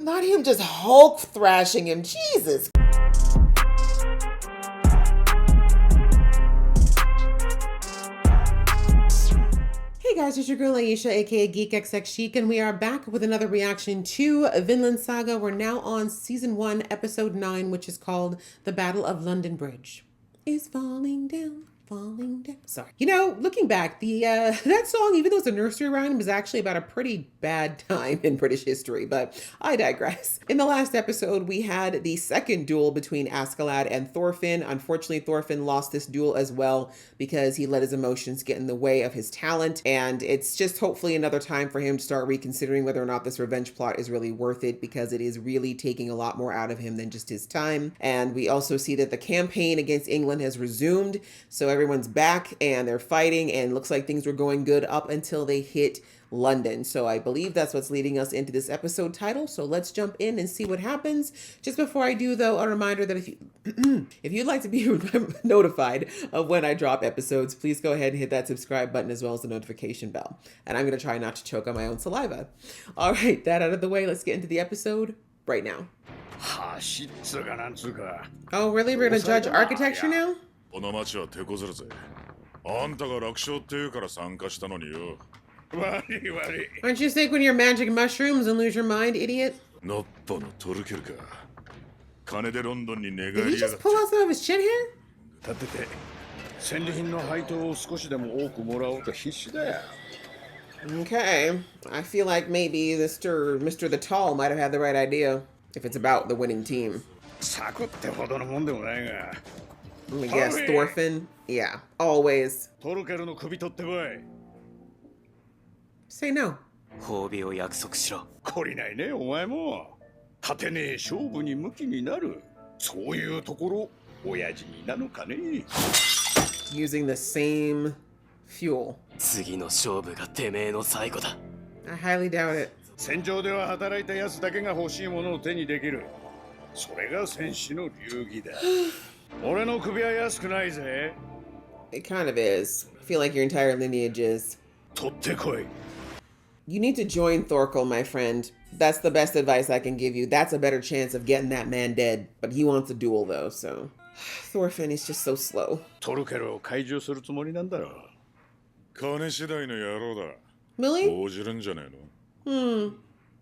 Not him just Hulk thrashing him. Jesus. Hey guys, it's your girl Aisha, aka GeekXX Chic, and we are back with another reaction to Vinland Saga. We're now on season 1, episode 9, which is called The Battle of London Bridge. Is falling down. Falling down. Sorry. You know, looking back, that song, even though it's a nursery rhyme, was actually about a pretty bad time in British history, but I digress. In the last episode, we had the second duel between Askeladd and Thorfinn. Unfortunately, Thorfinn lost this duel as well because he let his emotions get in the way of his talent, and it's just hopefully another time for him to start reconsidering whether or not this revenge plot is really worth it, because it is really taking a lot more out of him than just his time. And we also see that the campaign against England has resumed, so everyone's back and they're fighting, and looks like things were going good up until they hit London. So I believe that's what's leading us into this episode title. So let's jump in and see what happens. Just before I do though, a reminder that if you'd like to be notified of when I drop episodes, please go ahead and hit that subscribe button as well as the notification bell. And I'm going to try not to choke on my own saliva. All right, that out of the way, let's get into the episode right now. Oh really? We're going to judge architecture now? この町は手こずるぜ。あんたが楽勝って言うから参加したのによ。悪い悪い。 Aren't you sick when you're magic mushrooms and lose your mind, idiot? のっぽのトルケルか。金でロンドンに寝 Did 返 he りや just がっ pull out some of his chin hair? 立てて戦利品の配当を少しでも多くもらおうと必死だよ。 Okay, I feel like maybe Mr. the Tall might have had the right idea if it's about the winning team. サクってほどのもんでもないが。 Let me guess, Thorfinn? Yeah, always. トルケルの首取ってこい。 Say no. 褒美を約束しろ。懲りないね、お前も。勝てねえ勝負に向きになる。そういうところ、親父になのかね。 Using the same fuel. 次の勝負がてめえの最後だ。 I highly doubt it. 戦場では働いた奴だけが欲しいものを手にできる。それが戦士の流儀だ。俺の首は安くないぜ。 It kind of is. I feel like your entire lineage is. 取ってこい。 You need to join Thorkel, my friend. That's the best advice I can give you. That's a better chance of getting that man dead. But he wants a duel, though, so... Thorfinn is just so slow. トルケルを解除するつもりなんだろう。金次第の野郎だ。 Really? 応じるんじゃねえの？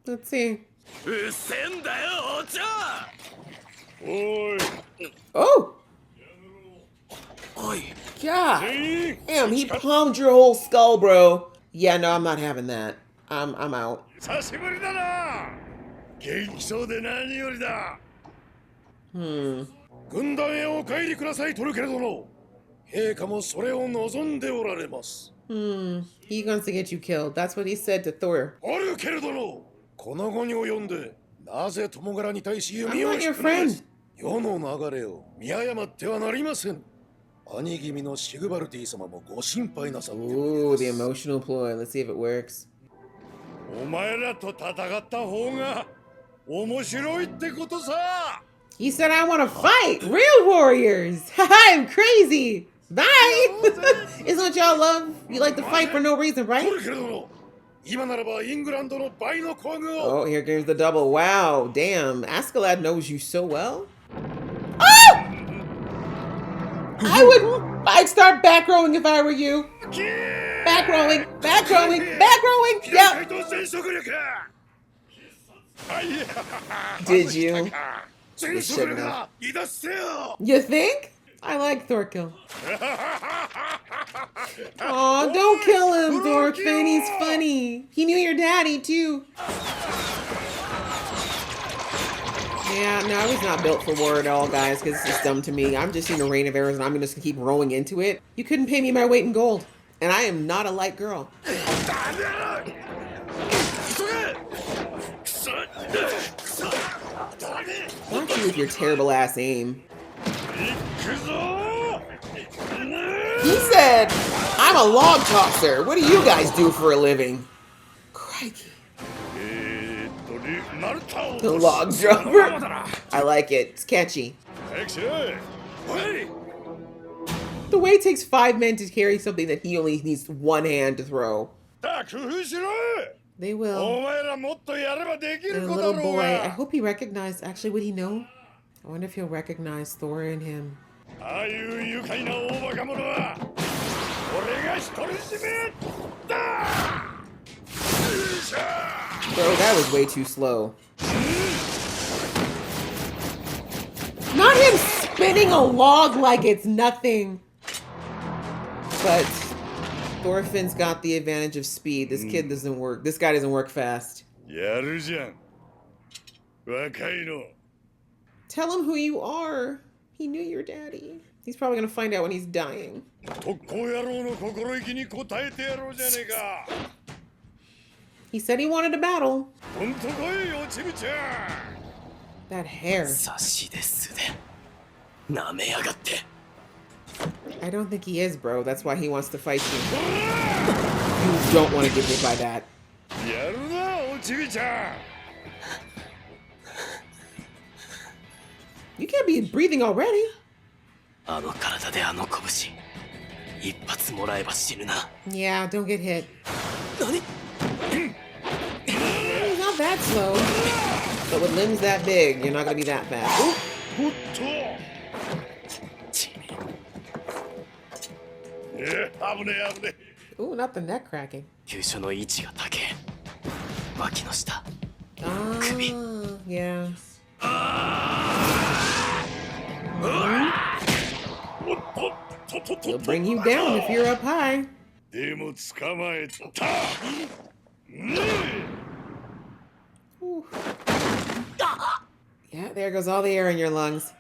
Let's see. うっせんだよ、お茶。おい。 Oh! おい。 God! Damn, he palmed your whole skull, bro. Yeah, no, I'm not having that. I'm out. 久しぶりだな。元気そうで何よりだ。軍団へお帰りください、トルケル殿。陛下もそれを望んでおられます。He wants to get you killed. That's what he said to Thor. トルケル殿、この後に及んで、なぜ友柄に対し弓 I'm を not your 引くのです friend. 世の流れを見誤ってはなりません。兄君のシグバルティ様もご心配なさっており Ooh, ま the す。 emotional ploy. Let's see if it works. お前らと戦った方が面白いってことさ。 He said, I want to fight real warriors. I'm crazy. Bye. Isn't what y'all love? You like to fight for no reason, ト right? ルケル殿、今ならばイングランドの倍の工具を。 Oh, here comes the double. Wow, damn. Askeladd knows you so well. Oh! I'd start back rowing if I were you. Back rowing, back rowing, back rowing. Yep. Did you? You shouldn't have. You think? I like Thorkel. Aw, don't kill him, Thorfinn. He's funny. He knew your daddy, too. Yeah, no, I was not built for war at all, guys, because it's just dumb to me. I'm just seeing a rain of arrows, and I'm just going to keep rowing into it. You couldn't pay me my weight in gold. And I am not a light girl. Not you with your terrible ass aim. He said, I'm a log tosser. What do you guys do for a living? Crikey. The log dropper. I like it. It's catchy. The way it takes 5 men to carry something that he only needs one hand to throw. They will. お前らもっとやればでき And る a 子だ little ろう boy. I が hope he recognized. Actually, would he know? I wonder if he'll recognize Thor in him. ああいう愉快な大バカ者は俺が独り占めだ Bro, that was way too slow. Not him spinning a log like it's nothing. But Thorfinn's got the advantage of speed. This kid doesn't work. This guy doesn't work fast. やるじゃん若いの Tell him who you are. He knew your daddy. He's probably gonna find out when he's dying. 特攻野郎の心意気に応えてやろうじゃねえか He said he wanted a battle. ほんと来いおちびちゃん That hair. 差しで素で舐めやがって I don't think he is, bro. That's why he wants to fight you. You don't want to get hit by that. やるなおちびちゃん You can't be breathing already. あの体であの拳一発もらえば死ぬな Yeah, don't get hit. 何 He's not that slow. But with limbs that big, you're not gonna be that fast. Ooh. おっとち危ねえ危ね Ooh, not the neck cracking. 急所の位置が高え脇の下 Ah, yeah. えおっと He'll bring you down if you're up high. でも捕まえた Ooh. Yeah, there goes all the air in your lungs.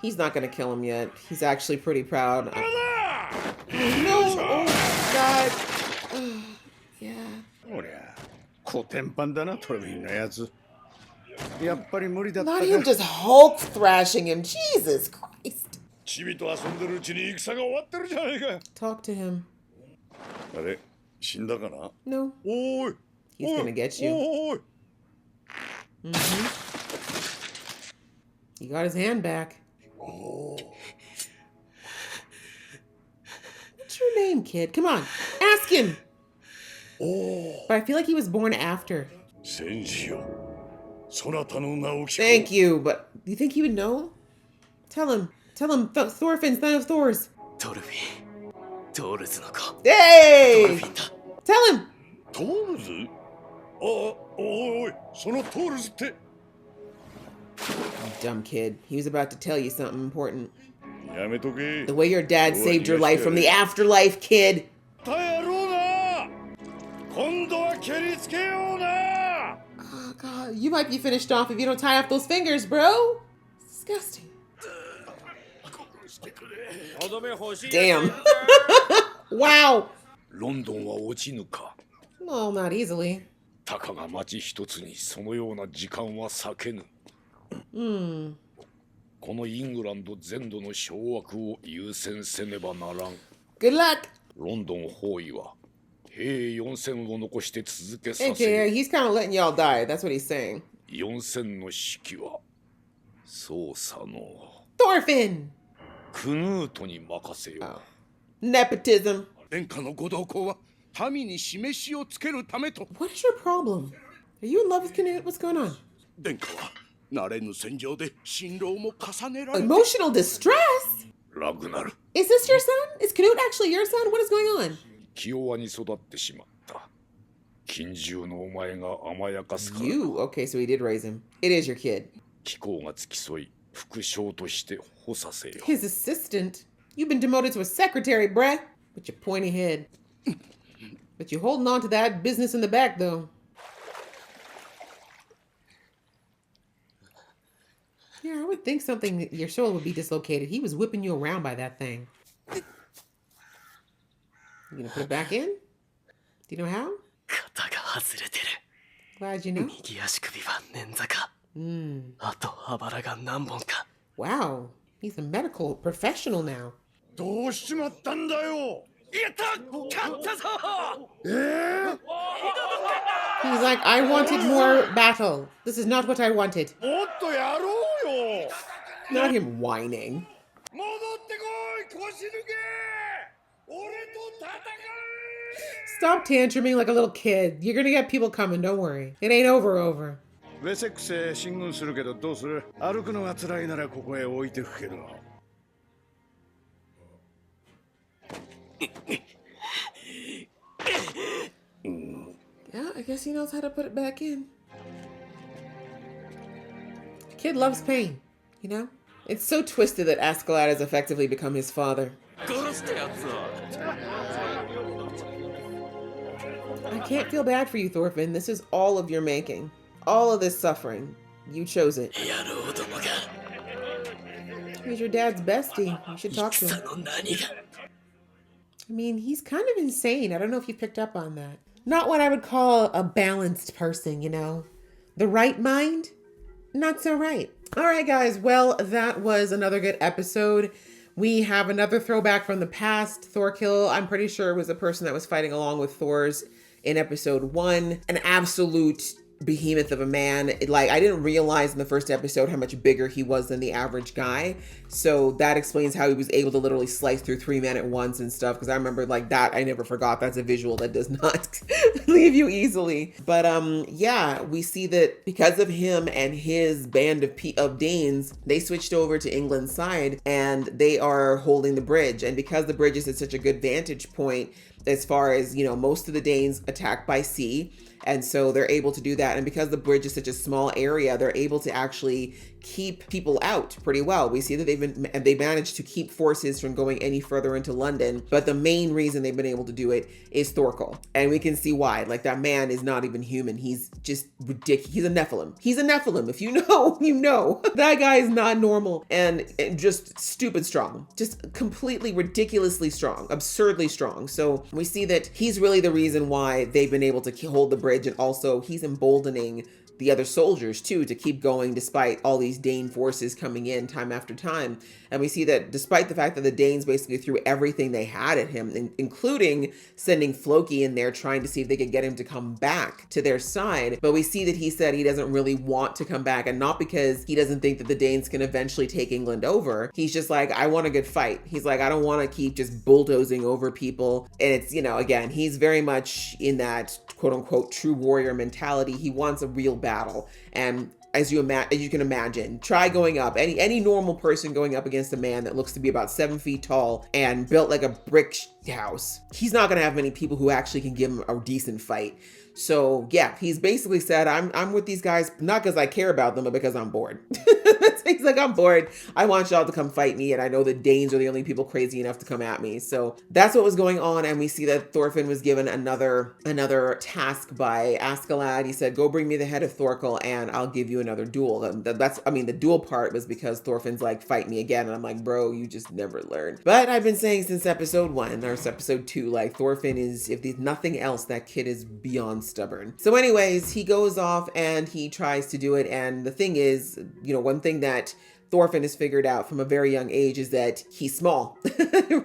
He's not gonna kill him yet. He's actually pretty proud. No! Oh, God. Yeah. おりゃコテンパンだなトルビンのやつやっぱり無理だった Not か him just Hulk thrashing him. Jesus Christ. チビと遊んでるうちに戦が終わってるじゃねえか Talk to him. あれ死んだかな No. おい He's gonna get you. おい He got his hand back. Oh. What's your name, kid? Come on. Ask him. Oh. But I feel like he was born after. 戦士よそなたの名を聞こう Thank you, but do you think he would know? Tell him. Tell him Thorfinn, son of Thor's. トルフィントールズの子トル Hey! フィンだ Tell him. トールズあおいそのトールズって Dumb kid. He was about to tell you something important. やめとけ The way your dad saved your life from the afterlife, kid. たやろうな今度は蹴りつけような Oh, God. You might be finished off if you don't tie off those fingers, bro. It's disgusting. Damn. Wow. ロンドンは落ちぬか Well, not easily. たかが町一つにそのような時間は避けぬ Hmm. このイングランド全土の掌握を優先せねばならん Good luck. ロンドン包囲は兵4000を残して続けさ Hey, せ kid, he's kind of letting y'all die. That's what he's saying. 4000の指揮は操作の Thorfinn. クヌートに任せよ Oh. Nepotism. 殿下のご同行は民に示しをつけるためと What is your problem? Are you in love with Canute? What's going on? 殿下は慣れぬ戦場で辛労も重ねられ Emotional distress? ラグナル Is this your son? Is Canute actually your son? What is going on? 気弱に育ってしまった近習のお前が甘やかすから You? Okay, so he did raise him. It is your kid. 貴公が付き添い副将として補佐せよ His assistant? You've been demoted to a secretary, bruh. With your pointy head. But you're holding on to that business in the back, though. Yeah, I would think something, your shoulder would be dislocated. He was whipping you around by that thing. You gonna put it back in? Do you know how? 肩が外れて Glad you る know. 右足首は捻挫かあとあばらが何本か Wow, he's a medical professional now. どうしちまったんだよやった勝ったぞ He's like, I wanted more battle. This is not what I wanted. もっとやろうよ Not him whining. 戻ってこい腰抜け俺と戦 Stop tantruming like a little kid. You're gonna get people coming, don't worry. It ain't over. ウェセックスへ進軍するけどどうする？歩くのが辛いならここへ置いてくけど。Yeah, I guess he knows how to put it back in. The kid loves pain, you know? It's so twisted that Askeladd has effectively become his father. 殺したやつを I can't feel bad for you, Thorfinn. This is all of your making. All of this suffering. You chose it. 野郎どもが He's your dad's bestie. You should talk to 戦 him. の何が I mean, he's kind of insane. I don't know if you picked up on that. Not what I would call a balanced person, you know? The right mind? Not so right. All right, guys. Well, that was another good episode. We have another throwback from the past. Thorkill, I'm pretty sure, was the person that was fighting along with Thor's in episode 1. An absolute behemoth of a man. I didn't realize in the first episode how much bigger he was than the average guy. So that explains how he was able to literally slice through 3 men at once and stuff. Because I remember that, I never forgot. That's a visual that does not leave you easily. But yeah, we see that because of him and his band of Danes, they switched over to England's side and they are holding the bridge. And because the bridge is at such a good vantage point, as far as, most of the Danes attack by sea. And so they're able to do that. And because the bridge is such a small area, they're able to actually keep people out pretty well. We see that they've managed to keep forces from going any further into London. But the main reason they've been able to do it is Thorkel. And we can see why. That man is not even human. He's just ridiculous. He's a Nephilim. He's a Nephilim. If you know, you know. That guy is not normal and just stupid strong. Just completely ridiculously strong. Absurdly strong. So we see that he's really the reason why they've been able to hold the bridge. And also he's emboldening the other soldiers too to keep going despite all these Dane forces coming in time after time. And we see that despite the fact that the Danes basically threw everything they had at him, including sending Floki in there trying to see if they could get him to come back to their side. But we see that he said he doesn't really want to come back, and not because he doesn't think that the Danes can eventually take England over. He's just like, I want a good fight. He's like, I don't want to keep just bulldozing over people. And it's, again, he's very much in that quote unquote true warrior mentality. He wants a real battle. And as you can imagine, try going up, any normal person going up against a man that looks to be about 7 feet tall and built like a brick house. He's not going to have many people who actually can give him a decent fight. So yeah, he's basically said, I'm with these guys, not because I care about them, but because I'm bored. He's like, I'm bored. I want y'all to come fight me. And I know the Danes are the only people crazy enough to come at me. So that's what was going on. And we see that Thorfinn was given another task by Askeladd. He said, go bring me the head of Thorkel and I'll give you another duel. The duel part was because Thorfinn's like, fight me again. And I'm like, bro, you just never learn. But I've been saying since episode 1 or episode 2, Thorfinn is, if there's nothing else, that kid is beyond stubborn. So anyways, he goes off and he tries to do it. And the thing is, one thing that Thorfinn has figured out from a very young age is that he's small,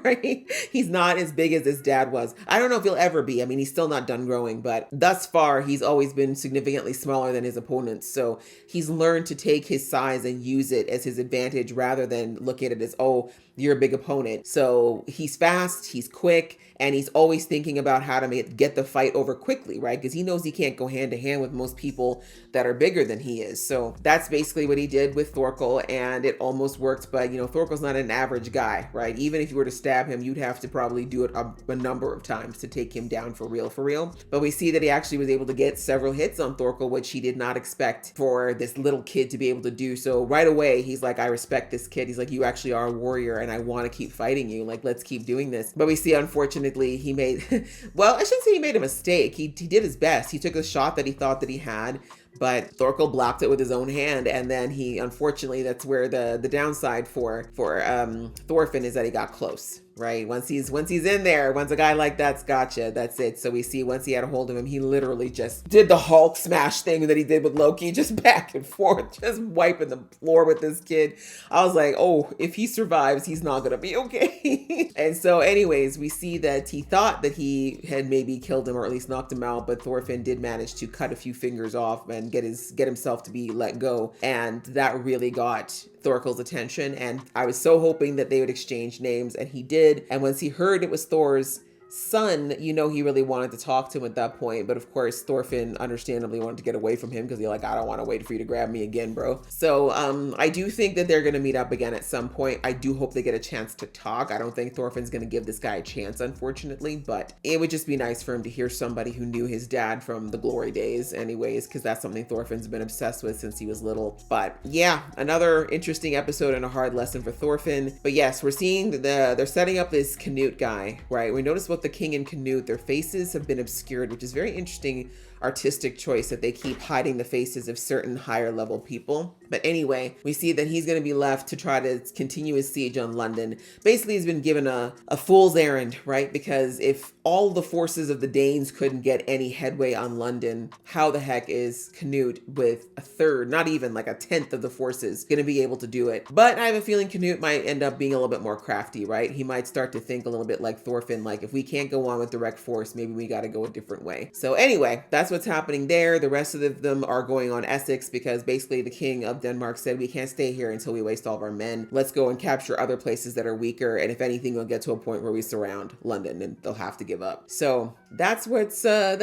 right? He's not as big as his dad was. I don't know if he'll ever be. I mean, he's still not done growing, but thus far, he's always been significantly smaller than his opponents. So he's learned to take his size and use it as his advantage rather than look at it as, oh, you're a big opponent. So he's fast, he's quick, and he's always thinking about how to get the fight over quickly, right? Because he knows he can't go hand to hand with most people that are bigger than he is. So that's basically what he did with Thorkel, and it almost worked. But, Thorkel's not an average guy, right? Even if you were to stab him, you'd have to probably do it a number of times to take him down for real. But we see that he actually was able to get several hits on Thorkel, which he did not expect for this little kid to be able to do. So right away, he's like, I respect this kid. He's like, you actually are a warrior, and I want to keep fighting you. Like, let's keep doing this. But we see, unfortunately, he made, well, I shouldn't say he made a mistake. He did his best. He took a shot that he thought that he had, but Thorkel blocked it with his own hand. And then he, unfortunately, that's where the downside for Thorfinn is that he got close. Right. Once he's in there, once a guy like that's gotcha, that's it. So we see once he had a hold of him, he literally just did the Hulk smash thing that he did with Loki, just back and forth, just wiping the floor with this kid. I was like, oh, if he survives, he's not going to be okay. And so anyways, we see that he thought that he had maybe killed him or at least knocked him out, but Thorfinn did manage to cut a few fingers off and get himself to be let go. And that really got Thorkel's attention. And I was so hoping that they would exchange names, and he did. And once he heard it was Thor's son, you know, he really wanted to talk to him at that point. But of course, Thorfinn understandably wanted to get away from him because he's like, I don't want to wait for you to grab me again, bro. So I do think that they're going to meet up again at some point. I do hope they get a chance to talk. I don't think Thorfinn's going to give this guy a chance, unfortunately, but it would just be nice for him to hear somebody who knew his dad from the glory days anyways, because that's something Thorfinn's been obsessed with since he was little. But yeah, another interesting episode and a hard lesson for Thorfinn. But yes, we're seeing they're setting up this Canute guy, right? We notice both the king and Canute, their faces have been obscured, which is very interesting artistic choice that they keep hiding the faces of certain higher level people. But anyway, we see that he's going to be left to try to continue his siege on London. Basically, he's been given a fool's errand, right? Because if all the forces of the Danes couldn't get any headway on London, how the heck is Canute with a third, not even like a tenth of the forces, going to be able to do it? But I have a feeling Canute might end up being a little bit more crafty, right? He might start to think a little bit like Thorfinn, like if we can't go on with direct force, maybe we got to go a different way. So anyway, that's what's happening there. The rest of them are going on Essex because basically the king of Denmark said, we can't stay here until we waste all of our men. Let's go and capture other places that are weaker. And if anything, we'll get to a point where we surround London and they'll have to give up. So that's what's up.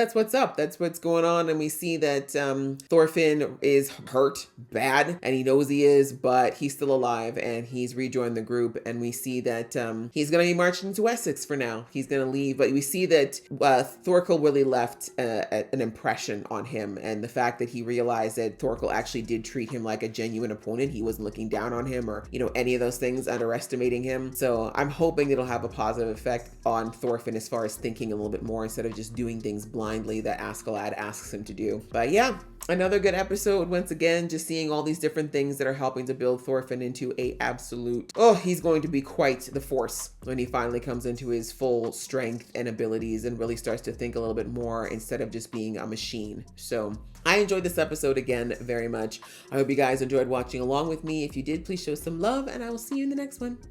That's what's going on. And we see that Thorfinn is hurt bad and he knows he is, but he's still alive and he's rejoined the group. And we see that he's going to be marching to Essex for now. He's going to leave, but we see that Thorkel really left an impression on him, and the fact that he realized that Thorkel actually did treat him like a genuine opponent. He wasn't looking down on him or, you know, any of those things, underestimating him. So I'm hoping it'll have a positive effect on Thorfinn as far as thinking a little bit more instead of just doing things blindly that Askeladd asks him to do. But yeah, another good episode once again, just seeing all these different things that are helping to build Thorfinn into a absolute, he's going to be quite the force when he finally comes into his full strength and abilities and really starts to think a little bit more instead of just being a machine. So I enjoyed this episode again very much. I hope you guys enjoyed watching along with me. If you did, please show some love and I will see you in the next one.